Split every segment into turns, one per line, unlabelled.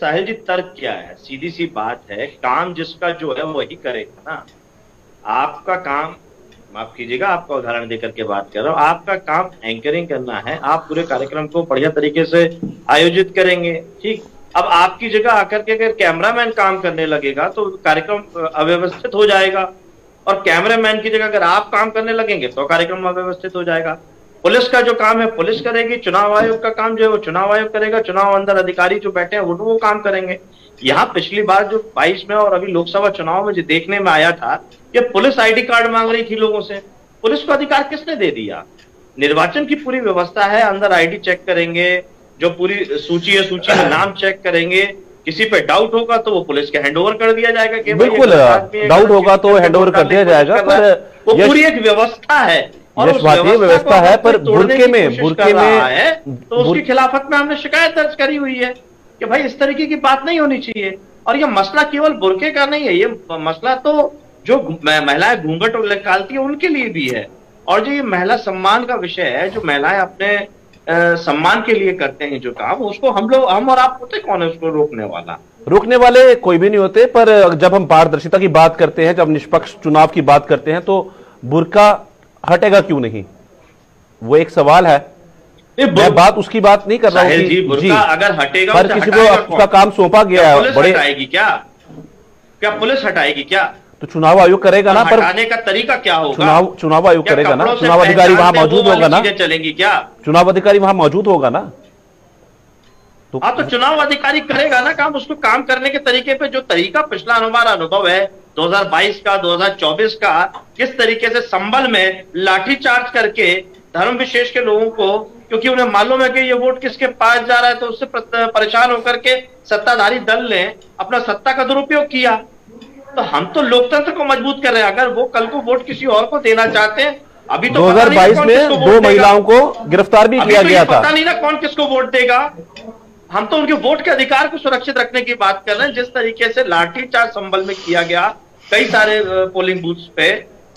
साहिल जी तर्क क्या है? सीधी सी बात है, काम जिसका जो है वही करेगा ना। आपका काम, माफ कीजिएगा आपका उदाहरण देकर के बात कर रहा हूं, आपका काम एंकरिंग करना है, आप पूरे कार्यक्रम को बढ़िया तरीके से आयोजित करेंगे, ठीक। अब आपकी जगह आकर के अगर कैमरामैन काम करने लगेगा तो कार्यक्रम अव्यवस्थित हो जाएगा, और कैमरामैन की जगह अगर आप काम करने लगेंगे तो कार्यक्रम अव्यवस्थित हो जाएगा। पुलिस का जो काम है पुलिस करेगी, चुनाव आयोग का काम जो है वो चुनाव आयोग करेगा, चुनाव अंदर अधिकारी जो बैठे हैं वो काम करेंगे। यहाँ पिछली बार जो 22 में और अभी लोकसभा चुनाव में जो देखने में आया था, ये पुलिस आईडी कार्ड मांग रही थी लोगों से। पुलिस को अधिकार किसने दे दिया? निर्वाचन की पूरी व्यवस्था है, अंदर आईडी चेक करेंगे, जो पूरी सूची है सूची में नाम चेक करेंगे, किसी पे डाउट होगा तो वो पुलिस के हैंडओवर कर दिया जाएगा कि
बिल्कुल डाउट होगा तो हैंडओवर कर दिया जाएगा। पर
वो पूरी एक व्यवस्था है और उस
व्यवस्था है, पर बुरके में
है तो उसकी खिलाफत में हमने शिकायत दर्ज करी हुई है कि भाई इस तरीके की बात नहीं होनी चाहिए। और ये मसला केवल बुरके का नहीं है, ये मसला तो जो महिलाएं घूंघट निकालती है उनके लिए भी है, और जो ये महिला सम्मान का विषय है, जो महिलाएं अपने सम्मान के लिए करते हैं जो काम, उसको हम और आप होते कौन है उसको रोकने वाला?
रोकने वाले कोई भी नहीं होते। पर जब हम पारदर्शिता की बात करते हैं, जब निष्पक्ष चुनाव की बात करते हैं, तो बुर्का हटेगा क्यों नहीं, वो एक सवाल है। मैं बात उसकी बात नहीं कर रहा हूं कि
बुर्का अगर हटेगा
हर किसी को उसका काम सौंपा गया है।
बड़े हटाएगी क्या पुलिस हटाएगी क्या?
तो चुनाव आयोग करेगा ना, पर
हटाने का तरीका क्या होगा?
चुनाव आयोग करेगा ना, चुनाव अधिकारी वहां मौजूद होगा ना,
चलेंगी क्या?
चुनाव अधिकारी वहां मौजूद होगा ना,
तो चुनाव अधिकारी करेगा ना काम। उसको काम करने के तरीके पे जो तरीका पिछला हमारा अनुभव है 2022 का, 2024 का, किस तरीके से संभल में लाठीचार्ज करके धर्म विशेष के लोगों को, क्योंकि उन्हें मालूम है कि ये वोट किसके पास जा रहा है, तो उससे परेशान होकर के सत्ताधारी दल ने अपना सत्ता का दुरुपयोग किया। तो हम तो लोकतंत्र को मजबूत कर रहे हैं। अगर वो कल को वोट किसी और को देना चाहते हैं, अभी तो
2022 में 2 महिलाओं को गिरफ्तार भी किया गया था,
पता नहीं ना कौन किसको वोट देगा। हम तो उनके वोट के अधिकार को सुरक्षित रखने की बात कर रहे हैं। जिस तरीके से लाठीचार्ज संभल में किया गया कई सारे पोलिंग बूथ्स पे,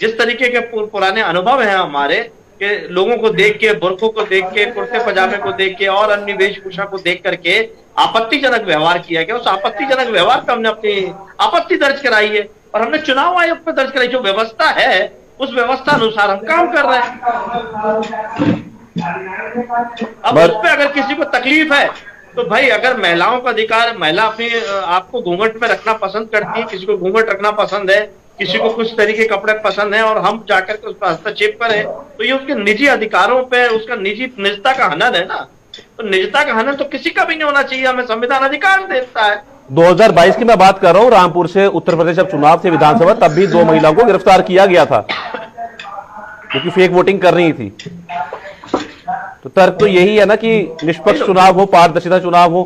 जिस तरीके के पुराने अनुभव हैं हमारे, कि लोगों को देख के, बुरकों को देख के, कुर्ते पजामे को देख के और अन्य वेशभूषा को देख करके आपत्तिजनक व्यवहार किया गया। उस आपत्तिजनक व्यवहार पे हमने अपनी आपत्ति दर्ज कराई है, और हमने चुनाव आयोग पे दर्ज कराई। जो व्यवस्था है उस व्यवस्था अनुसार हम काम कर रहे हैं। अब उस पे अगर किसी को तकलीफ है तो भाई, अगर महिलाओं का अधिकार, महिला अपने आपको घूंघट में रखना पसंद करती है, किसी को घूंघट रखना पसंद है, किसी को कुछ तरीके कपड़े पसंद है, और हम जाकर के उस पर हस्तक्षेप करें, तो ये उसके निजी अधिकारों पे, उसका निजता का हनन है ना। तो निजता का हनन तो किसी का भी नहीं होना चाहिए, हमें संविधान अधिकार देता है।
2022 की मैं बात कर रहा हूं, रामपुर से उत्तर प्रदेश जब चुनाव थे विधानसभा, तब भी 2 महिलाओं को गिरफ्तार किया गया था क्योंकि फेक वोटिंग कर रही थी। तो तर्क तो यही है ना कि निष्पक्ष चुनाव हो, पारदर्शिता चुनाव हो।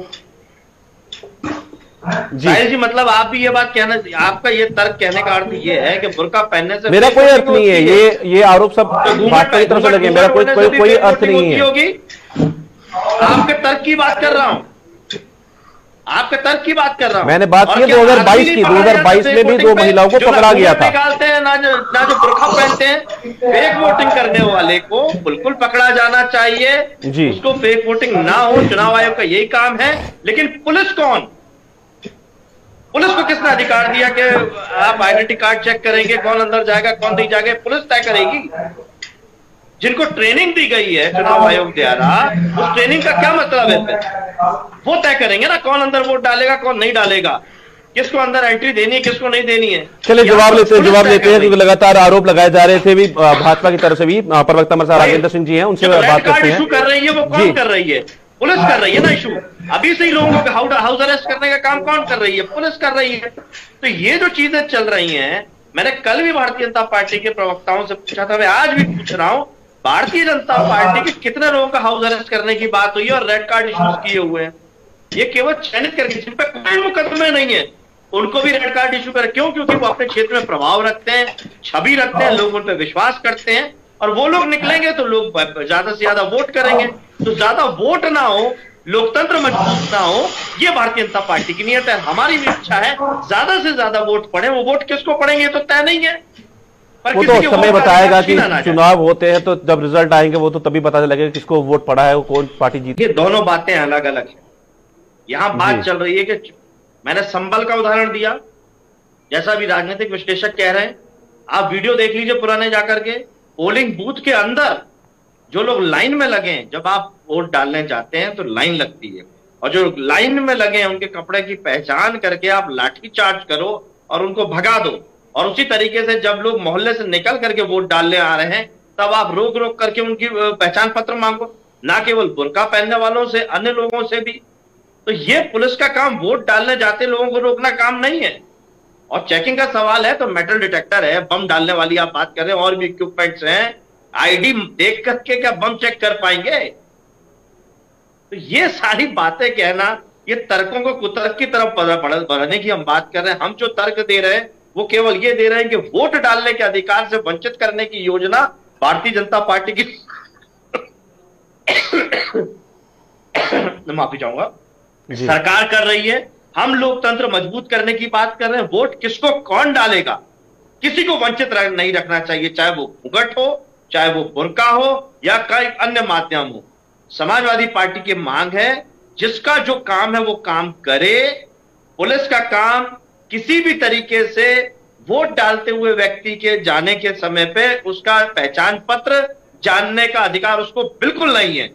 साहिल जी, मतलब आप भी ये बात कहना, आपका ये तर्क कहने का अर्थ ये है कि बुर्का पहनने से
मेरा कोई अर्थ नहीं है, ये आरोप सब भाजपा की तरफ से लगे, मेरा कोई अर्थ नहीं है।
आपके तर्क की बात कर रहा हूं, आपके तर्क की बात कर रहा हूं।
मैंने बात की 2022 की, 2022 में भी 2 महिलाओं को पकड़ा गया था।
निकालते हैं ना जो बुर्का पहनते हैं, फेक वोटिंग करने वाले को बिल्कुल पकड़ा जाना चाहिए जी। उसको फेक वोटिंग ना हो, चुनाव आयोग का यही काम है। लेकिन पुलिस कौन? पुलिस को किसने अधिकार दिया कि आप आइडेंटिटी कार्ड चेक करेंगे, कौन अंदर जाएगा कौन नहीं जाएगा? पुलिस तय करेगी। जिनको ट्रेनिंग दी गई है चुनाव आयोग द्वारा, उस ट्रेनिंग का क्या मतलब है? फिर वो तय करेंगे ना कौन अंदर वोट डालेगा कौन नहीं डालेगा, किसको अंदर एंट्री देनी है किसको नहीं देनी है।
चलिए जवाब लेते हैं क्योंकि लगातार आरोप लगाए जा रहे थे भी भाजपा की तरफ से भी। प्रवक्ता हमारे साथ राजेंद्र सिंह जी हैं, उनसे बात करते हैं।
इशू कर रही है वो कौन कर रही है? पुलिस कर रही है ना इशू। अभी से ही लोगों को हाउस अरेस्ट करने का काम कौन कर रही है? पुलिस कर रही है। तो ये जो चीजें चल रही हैं, मैंने कल भी भारतीय जनता पार्टी के प्रवक्ताओं से पूछा था, मैं आज भी पूछ रहा हूं, भारतीय जनता पार्टी के कितने लोगों का हाउस अरेस्ट करने की बात हुई है और रेड कार्ड इश्यूज किए हुए हैं? ये केवल चयनित करके, जिन पर कोई मुकदमे नहीं है उनको भी रेड कार्ड इशू करें। क्यों? क्योंकि वो अपने क्षेत्र में प्रभाव रखते हैं, छवि रखते हैं, लोग उन पर विश्वास करते हैं, और वो लोग निकलेंगे तो लोग ज्यादा से ज्यादा वोट करेंगे। तो ज्यादा वोट ना हो, लोकतंत्र मजबूत ना हो, ये भारतीय जनता पार्टी की नीयत है। हमारी भी इच्छा है ज्यादा से ज्यादा वोट पड़े। वो वोट किसको पड़ेंगे तो तय नहीं है,
वो तो समय बताएगा कि चुनाव होते हैं तो जब रिजल्ट आएंगे वो तो तभी पता लगेगा किसको वोट पड़ा है, कौन पार्टी जीती।
ये दोनों बातें अलग अलग है। यहां बात चल रही है कि मैंने संभल का उदाहरण दिया, जैसा भी राजनीतिक विश्लेषक कह रहे हैं, आप वीडियो देख लीजिए पुराने जाकर के, पोलिंग बूथ के अंदर जो लोग लाइन में लगे हैं, जब आप वोट डालने जाते हैं तो लाइन लगती है, और जो लाइन में लगे हैं उनके कपड़े की पहचान करके आप लाठी चार्ज करो और उनको भगा दो, और उसी तरीके से जब लोग मोहल्ले से निकल करके वोट डालने आ रहे हैं तब आप रोक रोक करके उनकी पहचान पत्र मांगो, ना केवल बुर्का पहनने वालों से, अन्य लोगों से भी। तो ये पुलिस का काम वोट डालने जाते लोगों को रोकना काम नहीं है। और चेकिंग का सवाल है तो मेटल डिटेक्टर है, बम डालने वाली आप बात कर रहे हैं, और भी इक्विपमेंट्स हैं, आईडी देख करके क्या बम चेक कर पाएंगे? तो ये सारी बातें कहना, ये तर्कों को कुतर्क की तरफ बढ़ने की हम बात कर रहे हैं। हम जो तर्क दे रहे हैं वो केवल ये दे रहे हैं कि वोट डालने के अधिकार से वंचित करने की योजना भारतीय जनता पार्टी की माफी चाहूंगा सरकार कर रही है। हम लोकतंत्र मजबूत करने की बात कर रहे हैं। वोट किसको कौन डालेगा, किसी को वंचित नहीं रखना चाहिए, चाहे वो घूंघट हो, चाहे वो बुर्का हो या कई अन्य माध्यम हो। समाजवादी पार्टी की मांग है जिसका जो काम है वो काम करे। पुलिस का काम किसी भी तरीके से वोट डालते हुए व्यक्ति के जाने के समय पे उसका पहचान पत्र जानने का अधिकार उसको बिल्कुल नहीं है।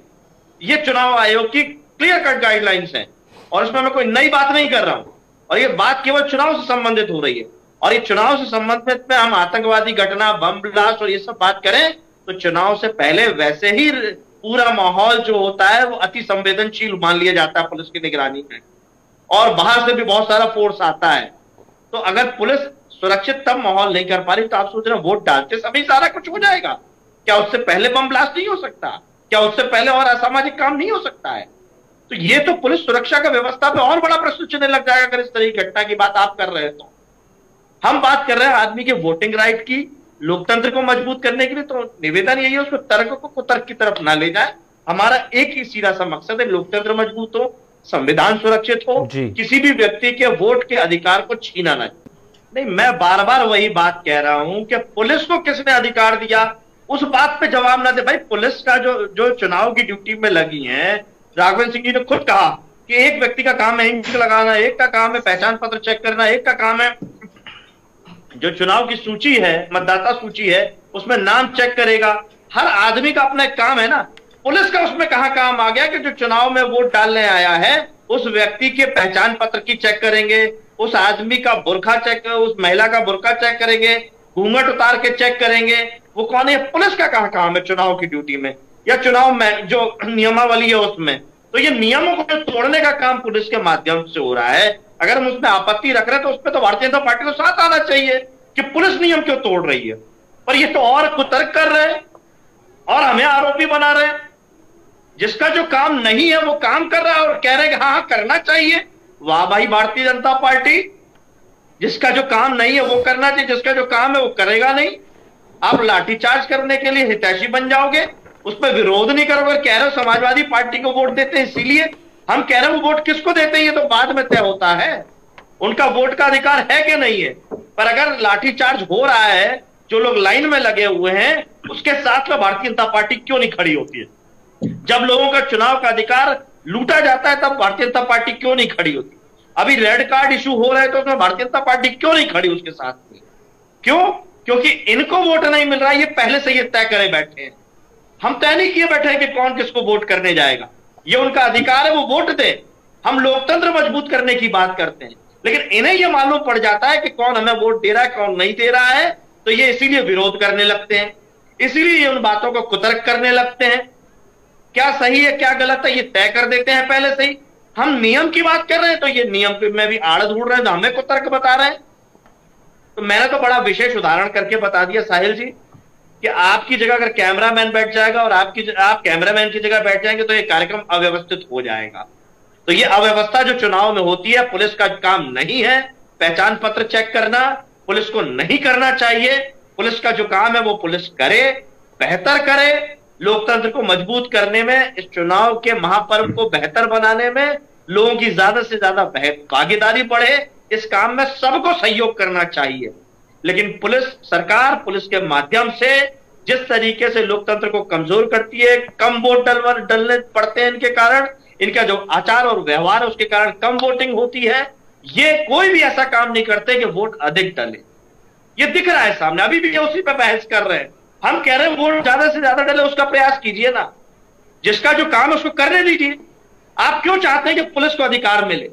ये चुनाव आयोग की क्लियर कट गाइडलाइंस है और इसमें मैं कोई नई बात नहीं कर रहा हूं, और ये बात केवल चुनाव से संबंधित हो रही है। और ये चुनाव से संबंधित में हम आतंकवादी घटना, बम ब्लास्ट और ये सब बात करें तो चुनाव से पहले वैसे ही पूरा माहौल जो होता है वो अति संवेदनशील मान लिया जाता है पुलिस की निगरानी में, और बाहर से भी बहुत सारा फोर्स आता है। तो अगर पुलिस सुरक्षित तब माहौल नहीं कर पा रही तो आप सोच रहे हैं वोट डालते समय सारा कुछ हो जाएगा? क्या उससे पहले बम ब्लास्ट नहीं हो सकता? क्या उससे पहले और असामाजिक काम नहीं हो सकता है? तो ये तो पुलिस सुरक्षा का व्यवस्था पे और बड़ा प्रश्न चिन्ह लग जाएगा अगर इस तरह की घटना की बात आप कर रहे हैं। तो हम बात कर रहे हैं आदमी के वोटिंग राइट की, लोकतंत्र को मजबूत करने के लिए। तो निवेदन यही है उसको तर्क को कुतर्क की तरफ ना ले जाए। हमारा एक ही सीधा सा मकसद है, लोकतंत्र मजबूत हो, संविधान सुरक्षित हो, किसी भी व्यक्ति के वोट के अधिकार को छीना ना। नहीं, मैं बार बार वही बात कह रहा हूं कि पुलिस को किसने अधिकार दिया, उस बात पे जवाब ना दे। भाई पुलिस का जो चुनाव की ड्यूटी में लगी है, राघवेंद्र सिंह जी ने खुद कहा कि एक व्यक्ति का काम है इंक लगाना, एक का काम है पहचान पत्र चेक करना, एक का काम है जो चुनाव की सूची है, मतदाता सूची है, उसमें नाम चेक करेगा। हर आदमी का अपना एक काम है ना। पुलिस का उसमें कहां काम आ गया कि जो चुनाव में वोट डालने आया है उस व्यक्ति के पहचान पत्र की चेक करेंगे, उस आदमी का बुर्का चेक, उस महिला का बुर्का चेक करेंगे, घूंघट उतार के चेक करेंगे। वो कौन है? पुलिस का कहां काम है चुनाव की ड्यूटी में या चुनाव में जो नियमावली है उसमें? तो ये नियमों को तोड़ने का काम पुलिस के माध्यम से हो रहा है। अगर हम उसमें आपत्ति रख रहे हैं तो उसमें तो भारतीय जनता पार्टी को साथ आना चाहिए कि पुलिस नियम क्यों तोड़ रही है। पर ये तो और कुतर्क कर रहे हैं और हमें आरोपी बना रहे हैं। जिसका जो काम नहीं है वो काम कर रहा है और कह रहे हैं कि हाँ करना चाहिए। वाह भाई भारतीय जनता पार्टी, जिसका जो काम नहीं है वो करना चाहिए, जिसका जो काम है वो करेगा नहीं। आप लाठीचार्ज करने के लिए हितैषी बन जाओगे, उसमें विरोध नहीं करोगे। कह रहे हो समाजवादी पार्टी को वोट देते हैं इसीलिए। हम कह रहे हैं वो वोट किसको देते हैं ये तो बाद में तय होता है, उनका वोट का अधिकार है कि नहीं है। पर अगर लाठीचार्ज हो रहा है, जो लोग लाइन में लगे हुए हैं, उसके साथ में भारतीय जनता पार्टी क्यों नहीं खड़ी होती है? जब लोगों का चुनाव का अधिकार लूटा जाता है तब भारतीय जनता पार्टी क्यों नहीं खड़ी होती? अभी रेड कार्ड इशू हो रहा है तो उसमें भारतीय जनता पार्टी क्यों नहीं खड़ी उसके साथ में? क्यों? क्योंकि इनको वोट नहीं मिल रहा है, ये पहले से ये तय करे बैठे हैं। हम तय नहीं किए बैठे हैं कि कौन किसको वोट करने जाएगा, ये उनका अधिकार है, वो वोट दे। हम लोकतंत्र मजबूत करने की बात करते हैं, लेकिन इन्हें यह मालूम पड़ जाता है कि कौन हमें वोट दे रहा है कौन नहीं दे रहा है, तो ये इसीलिए विरोध करने लगते हैं, इसीलिए ये उन बातों को कुतर्क करने लगते हैं। क्या सही है क्या गलत है ये तय कर देते हैं पहले से ही। हम नियम की बात कर रहे हैं तो ये नियम में भी आड़ ढूंढ रहे हैं, तो हमें कुतर्क बता रहे हैं। तो मैंने तो बड़ा विशेष उदाहरण करके बता दिया साहिल जी कि आपकी जगह अगर कैमरामैन बैठ जाएगा और आप कैमरामैन की जगह बैठ जाएंगे तो ये कार्यक्रम अव्यवस्थित हो जाएगा। तो ये अव्यवस्था जो चुनाव में होती है, पुलिस का काम नहीं है पहचान पत्र चेक करना, पुलिस को नहीं करना चाहिए। पुलिस का जो काम है वो पुलिस करे, बेहतर करे, लोकतंत्र को मजबूत करने में, इस चुनाव के महापर्व को बेहतर बनाने में लोगों की ज्यादा से ज्यादा भागीदारी बढ़े। इस काम में सबको सहयोग करना चाहिए। लेकिन पुलिस सरकार पुलिस के माध्यम से जिस तरीके से लोकतंत्र को कमजोर करती है, कम वोट डलने पड़ते हैं इनके कारण, इनका जो आचार और व्यवहार है उसके कारण कम वोटिंग होती है। ये कोई भी ऐसा काम नहीं करते कि वोट अधिक डले। ये दिख रहा है सामने, अभी भी ये उसी पे बहस कर रहे हैं। हम कह रहे हैं वोट ज्यादा से ज्यादा डले, उसका प्रयास कीजिए ना, जिसका जो काम है उसको करने दीजिए। आप क्यों चाहते हैं कि पुलिस को अधिकार मिले?